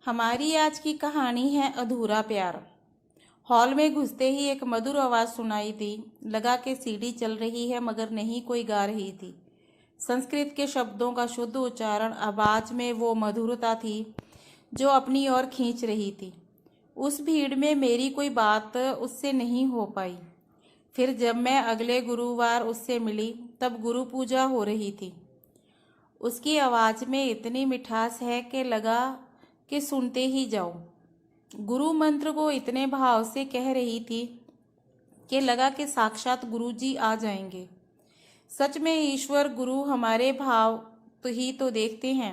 हमारी आज की कहानी है अधूरा प्यार। हॉल में घुसते ही एक मधुर आवाज़ सुनाई दी। लगा कि सीढ़ी चल रही है मगर नहीं कोई गा रही थी। संस्कृत के शब्दों का शुद्ध उच्चारण, आवाज़ में वो मधुरता थी जो अपनी ओर खींच रही थी। उस भीड़ में मेरी कोई बात उससे नहीं हो पाई। फिर जब मैं अगले गुरुवार उससे मिली तब गुरु पूजा हो रही थी। उसकी आवाज़ में इतनी मिठास है कि लगा कि सुनते ही जाओ। गुरु मंत्र को इतने भाव से कह रही थी कि लगा कि साक्षात गुरु जी आ जाएंगे। सच में ईश्वर गुरु हमारे भाव तो देखते हैं।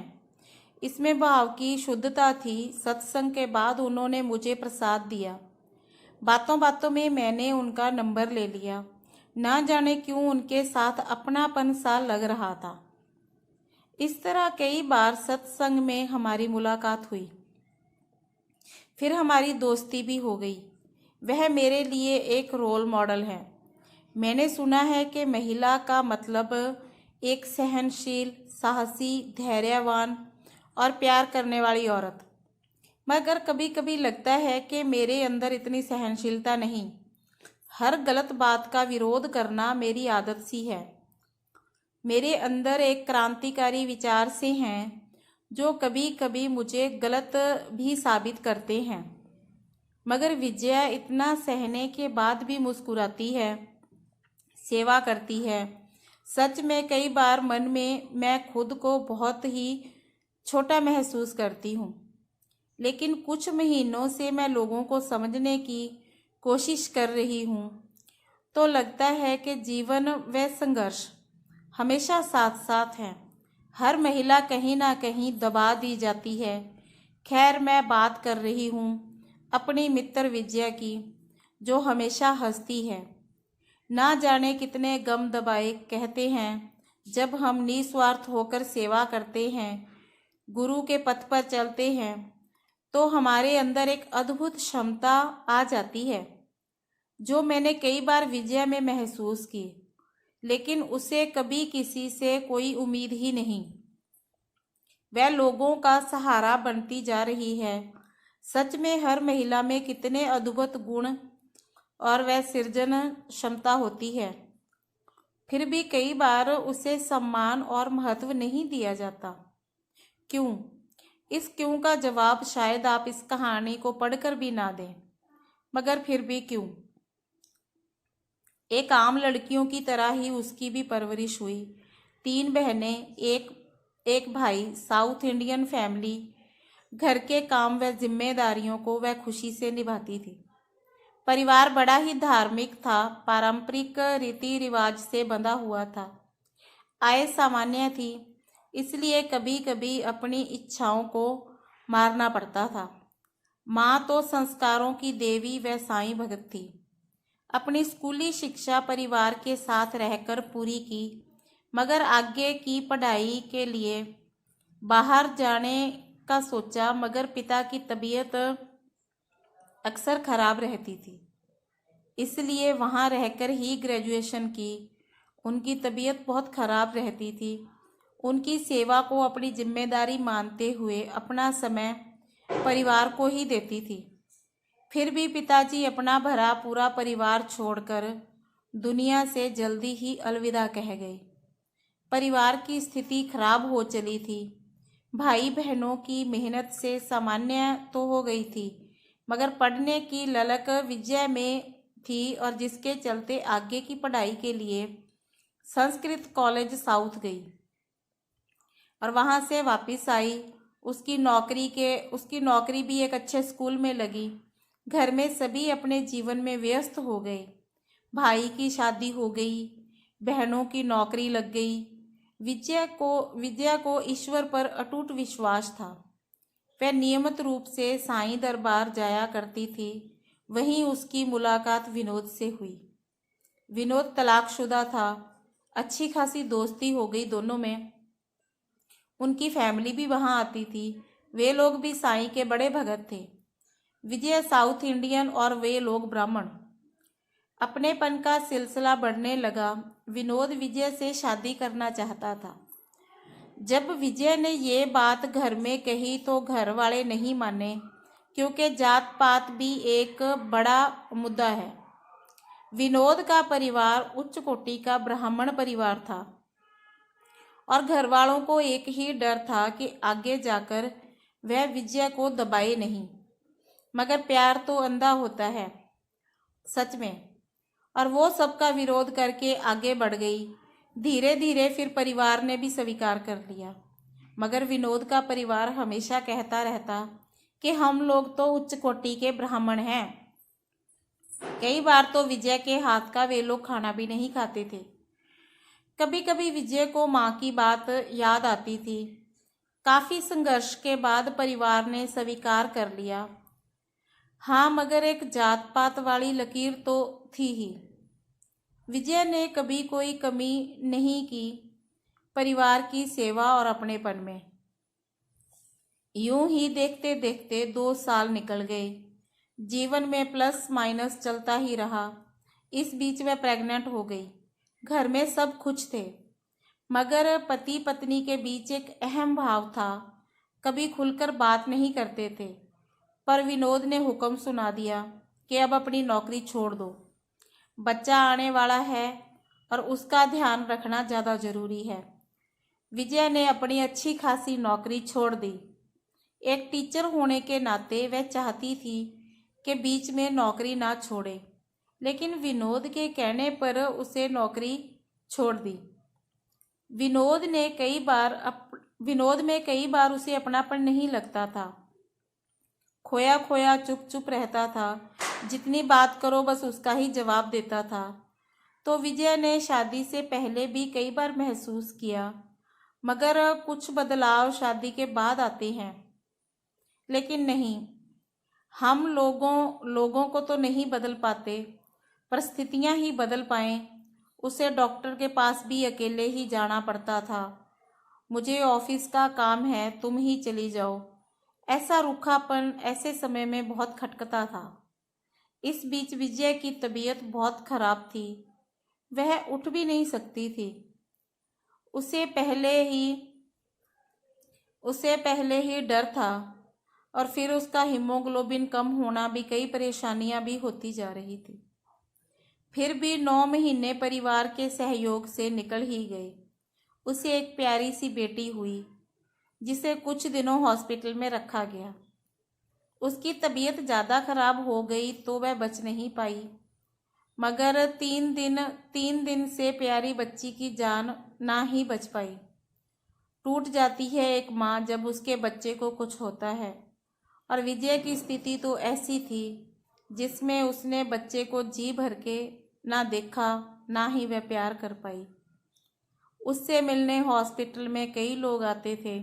इसमें भाव की शुद्धता थी। सत्संग के बाद उन्होंने मुझे प्रसाद दिया। बातों बातों में मैंने उनका नंबर ले लिया। ना जाने क्यों उनके साथ अपनापन सा लग रहा था। इस तरह कई बार सत्संग में हमारी मुलाकात हुई, फिर हमारी दोस्ती भी हो गई। वह मेरे लिए एक रोल मॉडल है। मैंने सुना है कि महिला का मतलब एक सहनशील, साहसी, धैर्यवान और प्यार करने वाली औरत। मगर कभी कभी लगता है कि मेरे अंदर इतनी सहनशीलता नहीं। हर गलत बात का विरोध करना मेरी आदत सी है। मेरे अंदर एक क्रांतिकारी विचार से हैं जो कभी कभी मुझे गलत भी साबित करते हैं। मगर विजया इतना सहने के बाद भी मुस्कुराती है, सेवा करती है। सच में कई बार मन में मैं खुद को बहुत ही छोटा महसूस करती हूँ। लेकिन कुछ महीनों से मैं लोगों को समझने की कोशिश कर रही हूँ तो लगता है कि जीवन व संघर्ष हमेशा साथ साथ हैं। हर महिला कहीं ना कहीं दबा दी जाती है। खैर, मैं बात कर रही हूँ अपनी मित्र विजया की, जो हमेशा हंसती है। ना जाने कितने गम दबाए कहते हैं जब हम निस्वार्थ होकर सेवा करते हैं, गुरु के पथ पर चलते हैं, तो हमारे अंदर एक अद्भुत क्षमता आ जाती है जो मैंने कई बार विजया में महसूस की। लेकिन उसे कभी किसी से कोई उम्मीद ही नहीं। वह लोगों का सहारा बनती जा रही है। सच में हर महिला में कितने अद्भुत गुण और वह सृजन क्षमता होती है। फिर भी कई बार उसे सम्मान और महत्व नहीं दिया जाता। क्यों? इस क्यों का जवाब शायद आप इस कहानी को पढ़कर भी ना दें। मगर फिर भी क्यों? एक आम लड़कियों की तरह ही उसकी भी परवरिश हुई। 3 बहनें, एक भाई, साउथ इंडियन फैमिली। घर के काम व जिम्मेदारियों को वह खुशी से निभाती थी। परिवार बड़ा ही धार्मिक था, पारंपरिक रीति रिवाज से बंधा हुआ था। आय सामान्य थी, इसलिए कभी कभी अपनी इच्छाओं को मारना पड़ता था। माँ तो संस्कारों की देवी व साईं भगत थी। अपनी स्कूली शिक्षा परिवार के साथ रहकर पूरी की, मगर आगे की पढ़ाई के लिए बाहर जाने का सोचा। मगर पिता की तबीयत अक्सर खराब रहती थी, इसलिए वहाँ रहकर ही ग्रेजुएशन की। उनकी तबीयत बहुत खराब रहती थी। उनकी सेवा को अपनी जिम्मेदारी मानते हुए अपना समय परिवार को ही देती थी। फिर भी पिताजी अपना भरा पूरा परिवार छोड़कर दुनिया से जल्दी ही अलविदा कह गए। परिवार की स्थिति खराब हो चली थी। भाई बहनों की मेहनत से सामान्य तो हो गई थी, मगर पढ़ने की ललक विजय में थी और जिसके चलते आगे की पढ़ाई के लिए संस्कृत कॉलेज साउथ गई और वहाँ से वापस आई। उसकी नौकरी भी एक अच्छे स्कूल में लगी। घर में सभी अपने जीवन में व्यस्त हो गए। भाई की शादी हो गई, बहनों की नौकरी लग गई। विजया को ईश्वर पर अटूट विश्वास था। वह नियमित रूप से साईं दरबार जाया करती थी। वहीं उसकी मुलाकात विनोद से हुई। विनोद तलाकशुदा था। अच्छी खासी दोस्ती हो गई दोनों में। उनकी फैमिली भी वहाँ आती थी। वे लोग भी साईं के बड़े भगत थे। विजय साउथ इंडियन और वे लोग ब्राह्मण। अपनेपन का सिलसिला बढ़ने लगा। विनोद विजय से शादी करना चाहता था। जब विजय ने ये बात घर में कही तो घर वाले नहीं माने, क्योंकि जात पात भी एक बड़ा मुद्दा है। विनोद का परिवार उच्च कोटि का ब्राह्मण परिवार था और घर वालों को एक ही डर था कि आगे जाकर वह विजय को दबाए नहीं। मगर प्यार तो अंधा होता है सच में, और वो सबका विरोध करके आगे बढ़ गई। धीरे धीरे फिर परिवार ने भी स्वीकार कर लिया। मगर विनोद का परिवार हमेशा कहता रहता कि हम लोग तो उच्च कोटि के ब्राह्मण हैं। कई बार तो विजय के हाथ का वे लोग खाना भी नहीं खाते थे। कभी कभी विजय को माँ की बात याद आती थी। काफ़ी संघर्ष के बाद परिवार ने स्वीकार कर लिया। हाँ, मगर एक जात पात वाली लकीर तो थी ही। विजय ने कभी कोई कमी नहीं की परिवार की सेवा और अपनेपन में। यूं ही देखते देखते 2 साल निकल गए। जीवन में प्लस माइनस चलता ही रहा। इस बीच वह प्रेग्नेंट हो गई। घर में सब खुश थे, मगर पति पत्नी के बीच एक अहम भाव था। कभी खुलकर बात नहीं करते थे, पर विनोद ने हुक्म सुना दिया कि अब अपनी नौकरी छोड़ दो। बच्चा आने वाला है और उसका ध्यान रखना ज़्यादा ज़रूरी है। विजय ने अपनी अच्छी खासी नौकरी छोड़ दी। एक टीचर होने के नाते वह चाहती थी कि बीच में नौकरी ना छोड़े, लेकिन विनोद के कहने पर उसे नौकरी छोड़ दी। विनोद में कई बार उसे अपनापन नहीं लगता था। खोया खोया चुप चुप रहता था। जितनी बात करो बस उसका ही जवाब देता था। तो विजय ने शादी से पहले भी कई बार महसूस किया, मगर कुछ बदलाव शादी के बाद आते हैं। लेकिन नहीं, हम लोगों को तो नहीं बदल पाते, परिस्थितियां ही बदल पाएं। उसे डॉक्टर के पास भी अकेले ही जाना पड़ता था। मुझे ऑफिस का काम है, तुम ही चली जाओ। ऐसा रूखापन ऐसे समय में बहुत खटकता था। इस बीच विजय की तबीयत बहुत खराब थी। वह उठ भी नहीं सकती थी। उसे पहले ही डर था, और फिर उसका हीमोग्लोबिन कम होना भी, कई परेशानियां भी होती जा रही थी। फिर भी 9 महीने परिवार के सहयोग से निकल ही गए। उसे एक प्यारी सी बेटी हुई, जिसे कुछ दिनों हॉस्पिटल में रखा गया। उसकी तबीयत ज़्यादा खराब हो गई तो वह बच नहीं पाई, मगर 3 दिन से प्यारी बच्ची की जान ना ही बच पाई। टूट जाती है एक माँ जब उसके बच्चे को कुछ होता है, और विजय की स्थिति तो ऐसी थी जिसमें उसने बच्चे को जी भर के ना देखा, ना ही वह प्यार कर पाई। उससे मिलने हॉस्पिटल में कई लोग आते थे,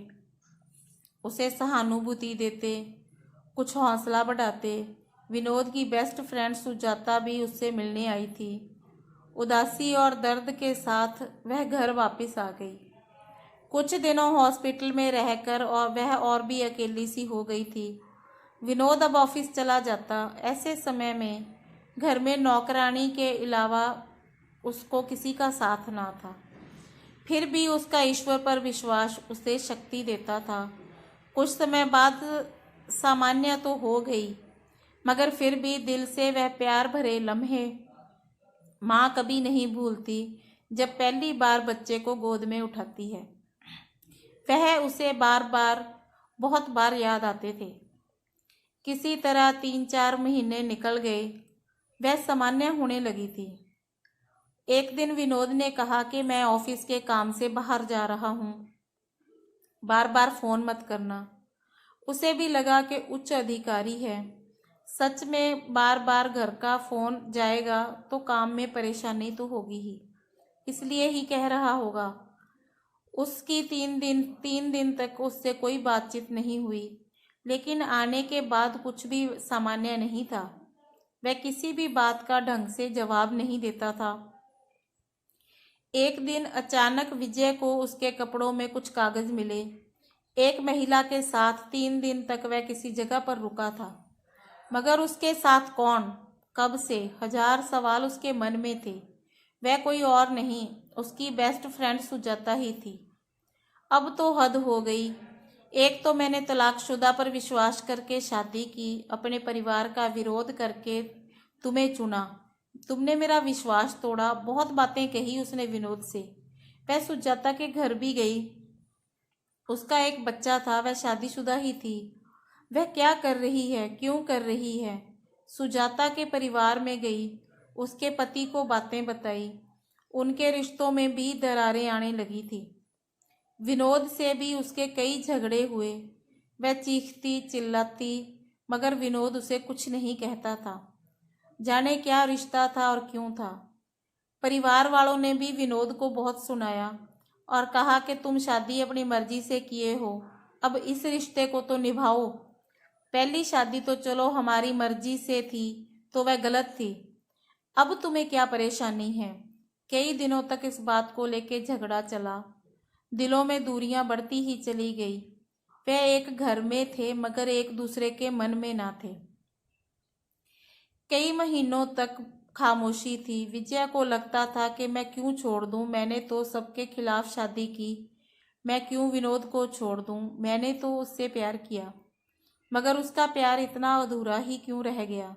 उसे सहानुभूति देते, कुछ हौसला बढ़ाते। विनोद की बेस्ट फ्रेंड सुजाता भी उससे मिलने आई थी। उदासी और दर्द के साथ वह घर वापस आ गई। कुछ दिनों हॉस्पिटल में रहकर वह और भी अकेली सी हो गई थी। विनोद अब ऑफिस चला जाता। ऐसे समय में घर में नौकरानी के अलावा उसको किसी का साथ ना था। फिर भी उसका ईश्वर पर विश्वास उसे शक्ति देता था। कुछ समय बाद सामान्य तो हो गई, मगर फिर भी दिल से वह प्यार भरे लम्हे माँ कभी नहीं भूलती जब पहली बार बच्चे को गोद में उठाती है। वह उसे बहुत बार याद आते थे। किसी तरह 3-4 महीने निकल गए। वह सामान्य होने लगी थी। एक दिन विनोद ने कहा कि मैं ऑफिस के काम से बाहर जा रहा हूँ, बार बार फ़ोन मत करना। उसे भी लगा कि उच्च अधिकारी है, सच में बार बार घर का फ़ोन जाएगा तो काम में परेशानी तो होगी ही, इसलिए ही कह रहा होगा। उसकी 3 दिन तक उससे कोई बातचीत नहीं हुई, लेकिन आने के बाद कुछ भी सामान्य नहीं था। वह किसी भी बात का ढंग से जवाब नहीं देता था। एक दिन अचानक विजय को उसके कपड़ों में कुछ कागज मिले। एक महिला के साथ 3 दिन तक वह किसी जगह पर रुका था, मगर उसके साथ कौन, कब से, 1000 सवाल उसके मन में थे। वह कोई और नहीं, उसकी बेस्ट फ्रेंड सुजाता ही थी। अब तो हद हो गई। एक तो मैंने तलाकशुदा पर विश्वास करके शादी की, अपने परिवार का विरोध करके तुम्हें चुना। तुमने मेरा विश्वास तोड़ा। बहुत बातें कही उसने विनोद से। वह सुजाता के घर भी गई। उसका एक बच्चा था, वह शादीशुदा ही थी। वह क्या कर रही है, क्यों कर रही है? सुजाता के परिवार में गई, उसके पति को बातें बताई। उनके रिश्तों में भी दरारें आने लगी थी। विनोद से भी उसके कई झगड़े हुए। वह चीखती चिल्लाती, मगर विनोद उसे कुछ नहीं कहता था। जाने क्या रिश्ता था और क्यों था। परिवार वालों ने भी विनोद को बहुत सुनाया और कहा कि तुम शादी अपनी मर्जी से किए हो, अब इस रिश्ते को तो निभाओ। पहली शादी तो चलो हमारी मर्जी से थी, तो वह गलत थी। अब तुम्हें क्या परेशानी है? कई दिनों तक इस बात को लेकर झगड़ा चला। दिलों में दूरियां बढ़ती ही चली गई। वे एक घर में थे, मगर एक दूसरे के मन में ना थे। कई महीनों तक खामोशी थी। विजया को लगता था कि मैं क्यों छोड़ दूं, मैंने तो सबके खिलाफ शादी की। मैं क्यों विनोद को छोड़ दूं, मैंने तो उससे प्यार किया। मगर उसका प्यार इतना अधूरा ही क्यों रह गया?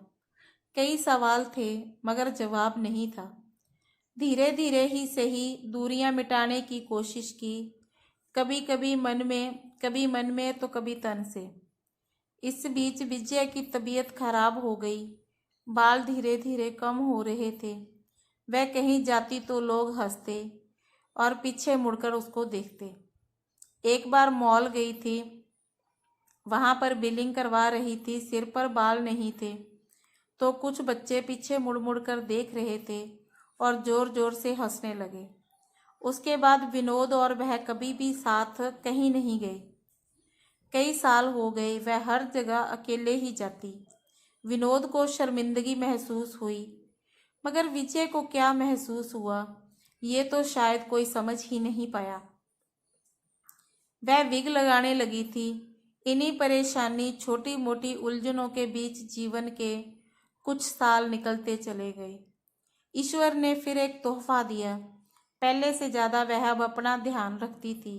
कई सवाल थे, मगर जवाब नहीं था। धीरे धीरे ही सही दूरियां मिटाने की कोशिश की, कभी कभी मन में, कभी मन में तो कभी तन से। इस बीच विजय की तबीयत खराब हो गई। बाल धीरे धीरे कम हो रहे थे। वह कहीं जाती तो लोग हंसते और पीछे मुड़कर उसको देखते। एक बार मॉल गई थी, वहां पर बिलिंग करवा रही थी। सिर पर बाल नहीं थे, तो कुछ बच्चे पीछे मुड़ मुड़ कर देख रहे थे और जोर जोर से हंसने लगे। उसके बाद विनोद और वह कभी भी साथ कहीं नहीं गए। कई साल हो गए, वह हर जगह अकेले ही जाती। विनोद को शर्मिंदगी महसूस हुई, मगर विजय को क्या महसूस हुआ, ये तो शायद कोई समझ ही नहीं पाया। वह विग लगाने लगी थी। इन्हीं परेशानी, छोटी मोटी उलझनों के बीच जीवन के कुछ साल निकलते चले गए। ईश्वर ने फिर एक तोहफा दिया। पहले से ज़्यादा वह अब अपना ध्यान रखती थी।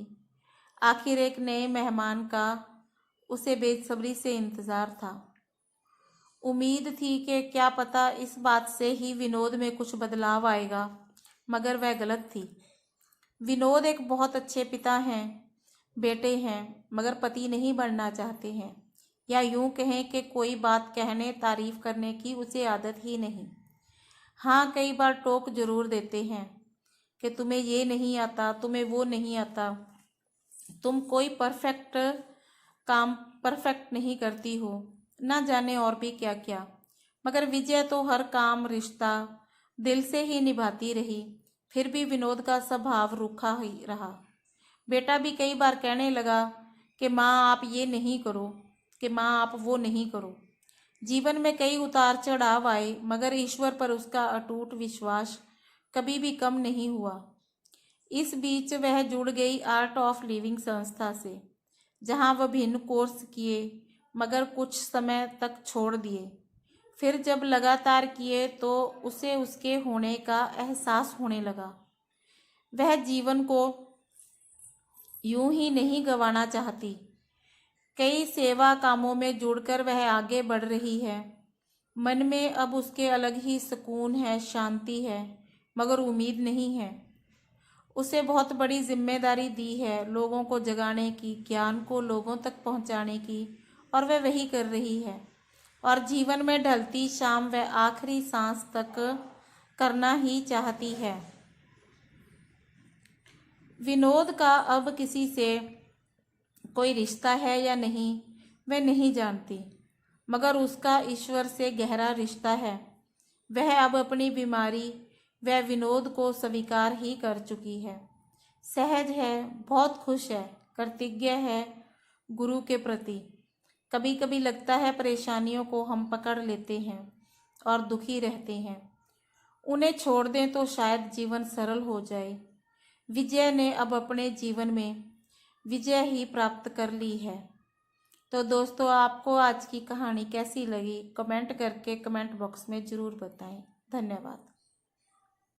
आखिर एक नए मेहमान का उसे बेसब्री से इंतज़ार था। उम्मीद थी कि क्या पता इस बात से ही विनोद में कुछ बदलाव आएगा, मगर वह गलत थी। विनोद एक बहुत अच्छे पिता हैं, बेटे हैं, मगर पति नहीं बनना चाहते हैं। या यूं कहें कि कोई बात कहने, तारीफ करने की उसे आदत ही नहीं। हाँ, कई बार टोक जरूर देते हैं कि तुम्हें ये नहीं आता, तुम्हें वो नहीं आता, तुम कोई काम परफेक्ट नहीं करती हो, ना जाने और भी क्या क्या। मगर विजय तो हर काम, रिश्ता दिल से ही निभाती रही। फिर भी विनोद का स्वभाव रूखा ही रहा। बेटा भी कई बार कहने लगा कि माँ आप ये नहीं करो, कि माँ आप वो नहीं करो। जीवन में कई उतार चढ़ाव आए, मगर ईश्वर पर उसका अटूट विश्वास कभी भी कम नहीं हुआ। इस बीच वह जुड़ गई आर्ट ऑफ लिविंग संस्था से, जहां वह भिन्न कोर्स किए, मगर कुछ समय तक छोड़ दिए। फिर जब लगातार किए तो उसे उसके होने का एहसास होने लगा। वह जीवन को यूं ही नहीं गंवाना चाहती। कई सेवा कामों में जुड़कर वह आगे बढ़ रही है। मन में अब उसके अलग ही सुकून है, शांति है, मगर उम्मीद नहीं है। उसे बहुत बड़ी जिम्मेदारी दी है, लोगों को जगाने की, ज्ञान को लोगों तक पहुंचाने की, और वह वही कर रही है। और जीवन में ढलती शाम वह आखिरी सांस तक करना ही चाहती है। विनोद का अब किसी से कोई रिश्ता है या नहीं, वह नहीं जानती, मगर उसका ईश्वर से गहरा रिश्ता है। वह अब अपनी बीमारी वह विनोद को स्वीकार ही कर चुकी है। सहज है, बहुत खुश है, कृतज्ञ है गुरु के प्रति। कभी कभी लगता है परेशानियों को हम पकड़ लेते हैं और दुखी रहते हैं, उन्हें छोड़ दें तो शायद जीवन सरल हो जाए। विजय ने अब अपने जीवन में विजय ही प्राप्त कर ली है। तो दोस्तों, आपको आज की कहानी कैसी लगी, कमेंट करके कमेंट बॉक्स में ज़रूर बताएं। धन्यवाद।